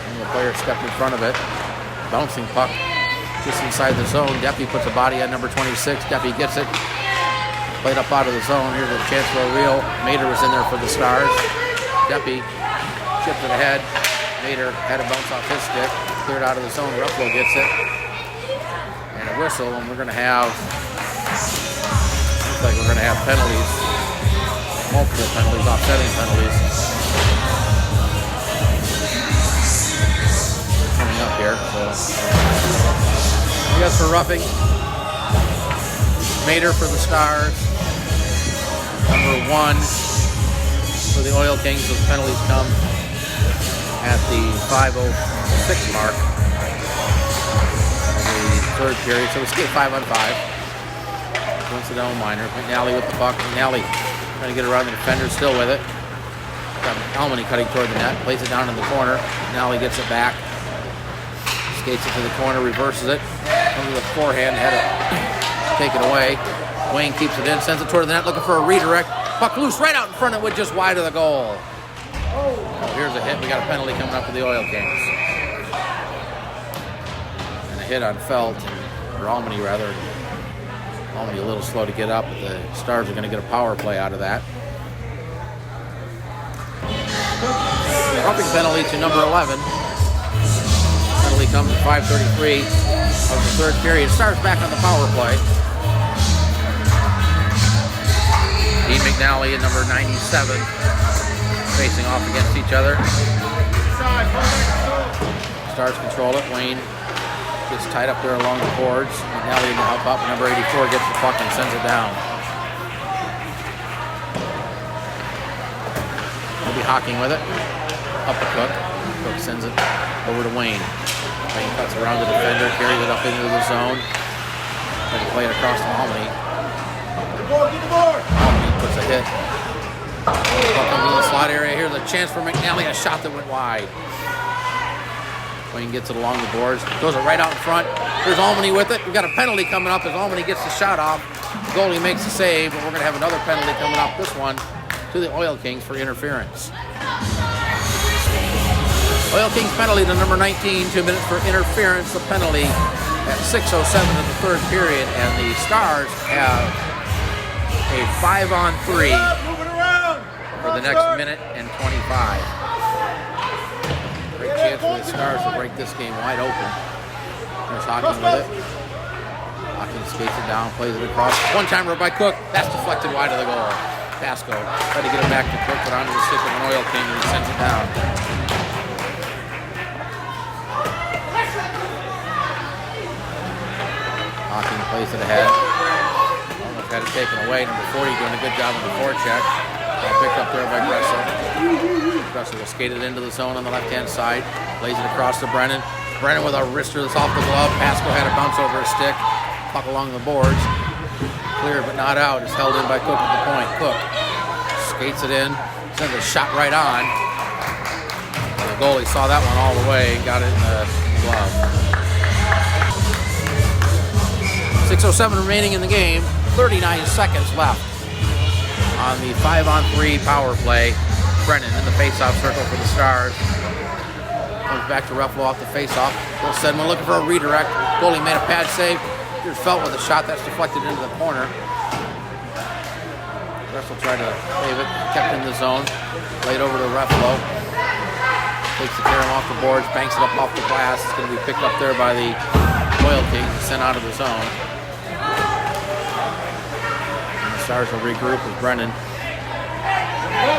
And the player stepped in front of it. Bouncing puck just inside the zone. Deppy puts a body on number 26. Deppy gets it. Played up out of the zone. Here's a chance for O'Reilly. Mater was in there for the Stars. Deppy chipped it ahead. Mater had a bounce off his stick. Cleared out of the zone. Ruffalo gets it. And a whistle, and we're going to have, looks like we're going to have penalties. Multiple penalties, offsetting penalties. Coming up here. So I guess for roughing. Mater for the Stars. Number 1 for the Oil Kings. Those penalties come at the 5:06 mark of the third period. So it's still 5-on-5. Coincidental minor. McNally with the puck. McNally trying to get around the defender, still with it. Got Almany cutting toward the net. Plays it down in the corner. McNally gets it back. Skates it to the corner, reverses it. Comes with a forehand, had it taken away. Wayne keeps it in, sends it toward the net, looking for a redirect. Puck loose right out in front of it, just wide of the goal. Oh, here's a hit. We got a penalty coming up for the Oil Kings. And a hit on Felt, or Almany rather. Almany a little slow to get up, but the Stars are going to get a power play out of that. Roughing penalty to number 11. Penalty comes at 5:33 of the third period. Stars back on the power play. Dean McNally and number 97 facing off against each other. Stars control it. Wayne gets tied up there along the boards. McNally to help up. Number 84 gets the puck and sends it down. He'll be Hocking with it. Up to Cook. Cook sends it over to Wayne. Wayne cuts around the defender, carries it up into the zone. Trying to play it across to Almany. Almany puts a hit. Puck comes into the slot area. Here's a chance for McNally. A shot that went wide. Wayne gets it along the boards. Goes it right out in front. Here's Almany with it. We've got a penalty coming up as Almany gets the shot off. The goalie makes the save, but we're going to have another penalty coming up. This one to the Oil Kings for interference. Oil Kings penalty to number 19, 2 minutes for interference. The penalty at 6:07 of the third period, and the Stars have a 5-on-3 for the next minute and 25. Great chance for the Stars to break this game wide open. There's Hawking with it. Hawking skates it down, plays it across. One-timer by Cook. That's deflected wide of the goal. Pasco tried to get it back to Cook, but onto the stick of an Oil King, and he sends it down. Hawking plays it ahead. Almost got it taken away. Number 40 doing a good job on the forecheck. Picked up there by Gressel. Gressel will skate it into the zone on the left-hand side. Plays it across to Brennan. Brennan with a wrister that's off the glove. Pasco had a bounce over a stick. Puck along the boards. Cleared but not out. It's held in by Cook at the point. Cook skates it in. Sends a shot right on. And the goalie saw that one all the way and got it in the glove. 6:07 remaining in the game. 39 seconds left on the 5-on-3 power play. Brennan in the face-off circle for the Stars. Comes back to Ruffalo off the face-off. Bill Sedman looking for a redirect. Goalie made a pad save. Here's Felt with a shot that's deflected into the corner. Russell tried to save it, kept in the zone. Played over to Ruffalo. Takes the carom off the boards, banks it up off the glass. It's going to be picked up there by the Oil Kings and sent out of the zone. Stars will regroup with Brennan.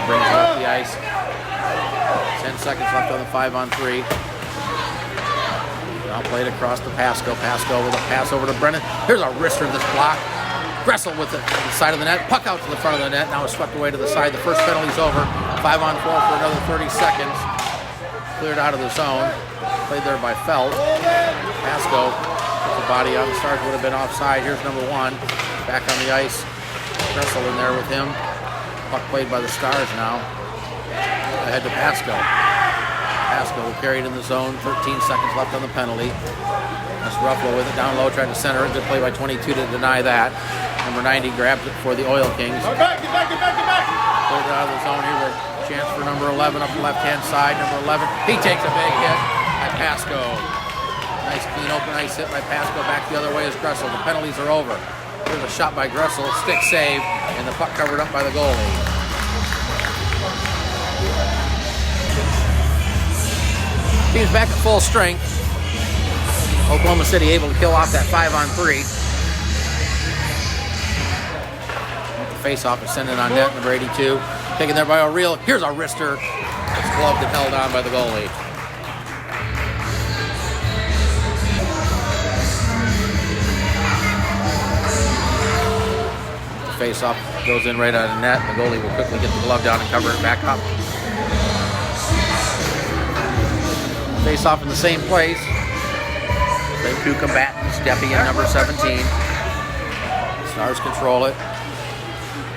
Brings it up the ice. 10 seconds left on the 5-on-3. Now played across to Pasco. Pasco with a pass over to Brennan. Here's a wrister this block. Gressel with it on the side of the net. Puck out to the front of the net. Now it's swept away to the side. The first penalty's over. 5-on-4 for another 30 seconds. Cleared out of the zone. Played there by Felt. Pasco with the body on. The Stars would have been offside. Here's number 1. Back on the ice. Gressel in there with him. Puck played by the Stars now. Ahead to Pasco. Pasco will carry it in the zone. 13 seconds left on the penalty. That's Ruffalo with it down low, tried to center it. Good play by 22 to deny that. Number 90 grabs it for the Oil Kings. Get back. Played it out of the zone. Here's a chance for number 11 up the left-hand side. Number 11, he takes a big hit by Pasco. Nice clean open ice hit by Pasco. Back the other way is Gressel. The penalties are over. Here's a shot by Gressel, stick save, and the puck covered up by the goalie. Team's back at full strength. Oklahoma City able to kill off that 5-on-3. The face-off is sending on net, number 82. Taken there by O'Reilly. Here's a wrister. It's gloved and held on by the goalie. Face-off goes in right on the net. The goalie will quickly get the glove down and cover it back up. Face-off in the same place. Same two combatants, Deppy and number 17. Stars control it.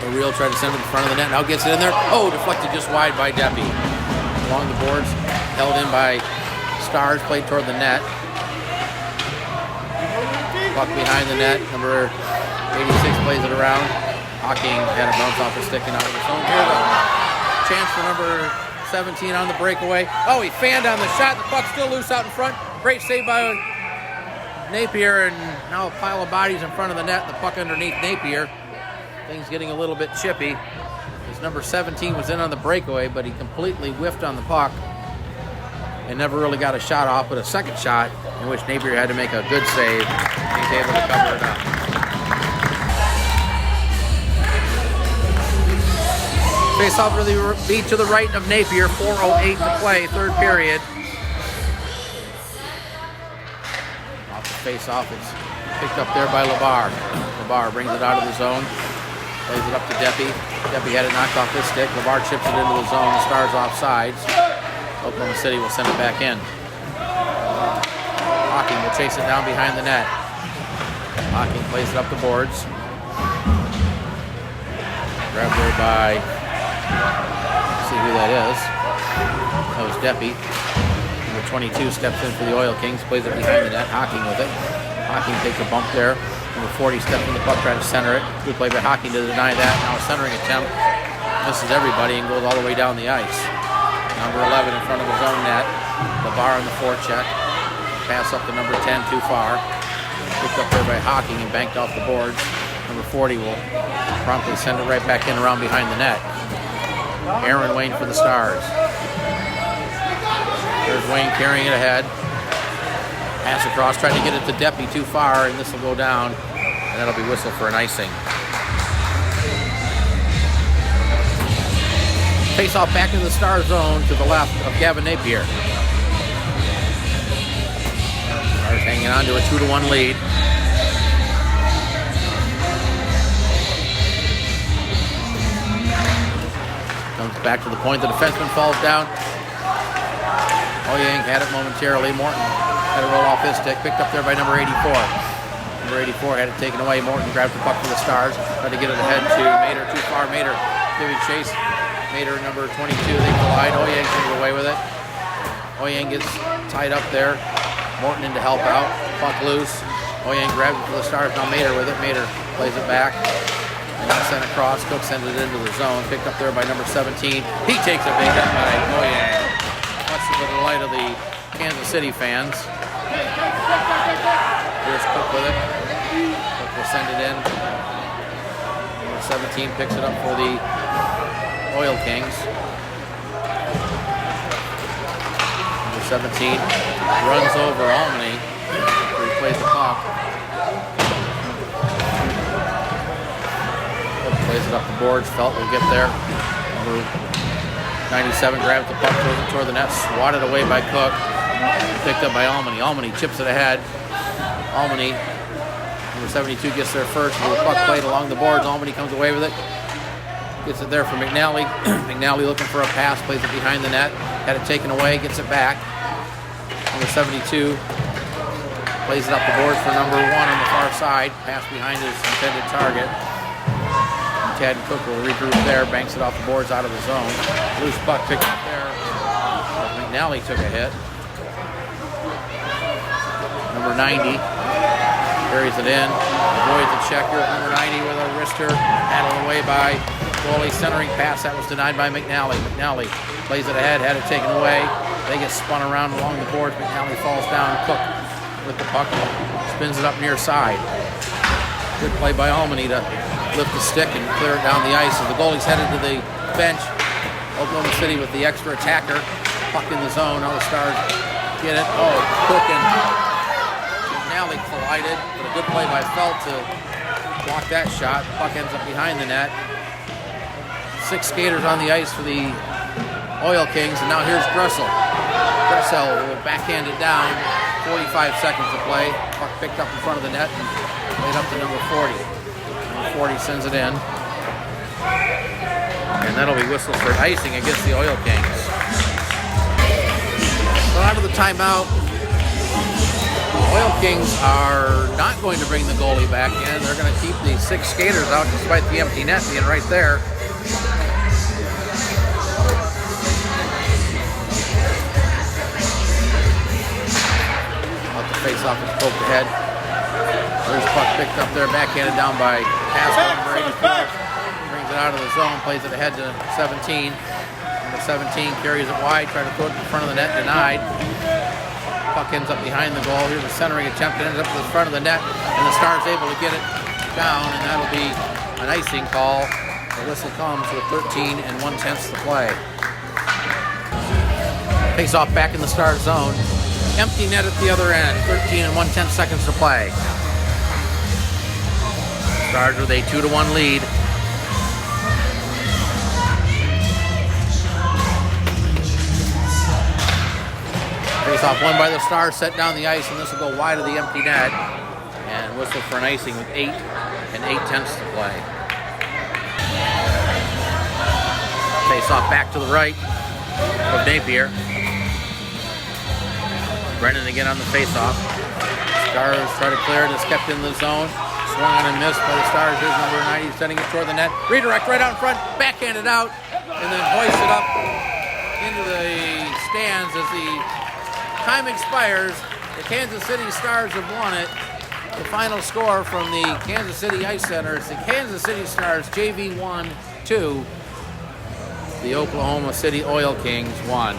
O'Reilly tried to send it to the front of the net. Now gets it in there. Oh, deflected just wide by Deppy. Along the boards, held in by Stars, played toward the net. Puck behind the net. Number 86 plays it around. Hawking had a bounce off the stick and out of the zone. Here's a chance for number 17 on the breakaway. Oh, he fanned on the shot. The puck's still loose out in front. Great save by Napier, and now a pile of bodies in front of the net. The puck underneath Napier. Things getting a little bit chippy. His number 17 was in on the breakaway, but he completely whiffed on the puck and never really got a shot off, but a second shot in which Napier had to make a good save. He's able to cover it up. Face off really beat to the right of Napier. 4:08 to play, third period. Off the face off, it's picked up there by LeBar. LeBar brings it out of the zone. Plays it up to Deppy. Deppy had it knocked off his stick. LeBar chips it into the zone. The Stars off sides. Oklahoma City will send it back in. Hawking will chase it down behind the net. Hawking plays it up the boards. Grabbed there by... Let's see who that is. That was Deppy. Number 22 steps in for the Oil Kings, plays it behind the net. Hawking with it. Hawking takes a bump there. Number 40 steps in the puck, trying to center it. Good play by Hawking to deny that. Now a centering attempt. Misses everybody and goes all the way down the ice. Number 11 in front of his own net. LeBar on the forecheck. Pass up to number 10, too far. Picked up there by Hawking and banked off the boards. Number 40 will promptly send it right back in around behind the net. Aaron Wayne for the Stars. There's Wayne carrying it ahead. Pass across, trying to get it to Deppy too far, and this will go down, and that'll be whistled for an icing. Face off back into the Star zone to the left of Gavin Napier. Stars hanging on to a 2-1 lead. Comes back to the point, the defenseman falls down. Oyang had it momentarily. Morton had to roll off his stick, picked up there by number 84. Number 84 had it taken away. Morton grabbed the puck for the Stars, tried to get it ahead to Mater, too far. Mater giving chase. Mater, number 22, they collide. Oyang can get away with it. Oyang gets tied up there. Morton in to help out. Puck loose. Oyang grabs it for the Stars. Now Mater with it. Mater plays it back. And then sent across. Cook sends it into the zone. Picked up there by number 17. He takes a big hit by Oyang. Much to the delight of the Kansas City fans. Here's Cook with it. Cook will send it in. Number 17 picks it up for the Oil Kings. Number 17 runs over Albany, where he plays the puck. Cook plays it up the boards. Felt will get there. Number 97 grabs the puck, throws it toward the net, swatted away by Cook. Picked up by Albany. Albany chips it ahead. Albany, number 72, gets there first. The puck played along the boards. Albany comes away with it. Gets it there for McNally. McNally looking for a pass, plays it behind the net. Had it taken away, gets it back. Number 72 plays it up the boards for number 1 on the far side. Pass behind his intended target. Tad Cook will regroup there, banks it off the boards out of the zone. Loose puck picked up there. McNally took a hit. Number 90 carries it in. Avoids the checker. Number 90 with a wrister. Handled away by goalie, centering pass that was denied by McNally. McNally plays it ahead, had it taken away. They get spun around along the boards. McNally falls down. Cook with the puck, spins it up near side. Good play by Albany to lift the stick and clear it down the ice. And the goalie's headed to the bench. Oklahoma City with the extra attacker. Puck in the zone. Now the Stars get it. Oh, Cook and McNally collided, but a good play by Felt to block that shot. Puck ends up behind the net. 6 skaters on the ice for the Oil Kings, and now here's Gressel. Gressel will backhand it down. 45 seconds to play. Puck picked up in front of the net and played up to number 40. Number 40 sends it in. And that'll be whistled for icing against the Oil Kings. So out of the timeout, the Oil Kings are not going to bring the goalie back in. They're going to keep the 6 skaters out despite the empty net being right there. Face off and poked ahead. There's puck picked up there, backhanded down by Pascal. Number 84 brings it out of the zone, plays it ahead to 17. Number 17 carries it wide, trying to throw it in front of the net, denied. Puck ends up behind the goal. Here's a centering attempt, it ends up to the front of the net, and the Stars able to get it down, and that'll be an icing call. The whistle comes with 13 1/10 to play. Face off back in the Stars zone. Empty net at the other end. 13 1/10 seconds to play. Stars with a 2-1 lead. Face off won by the Stars, set down the ice, and this will go wide of the empty net. And whistle for an icing with 8 8/10 to play. Face off back to the right of Napier. Brennan again on the face-off. Stars try to clear it. It's kept in the zone. Swung on and missed by the Stars. Here's number 90 sending it toward the net. Redirect right out in front. Backhanded out. And then hoisted up into the stands as the time expires. The Kansas City Stars have won it. The final score from the Kansas City Ice Center is the Kansas City Stars JV1 2. The Oklahoma City Oil Kings 1.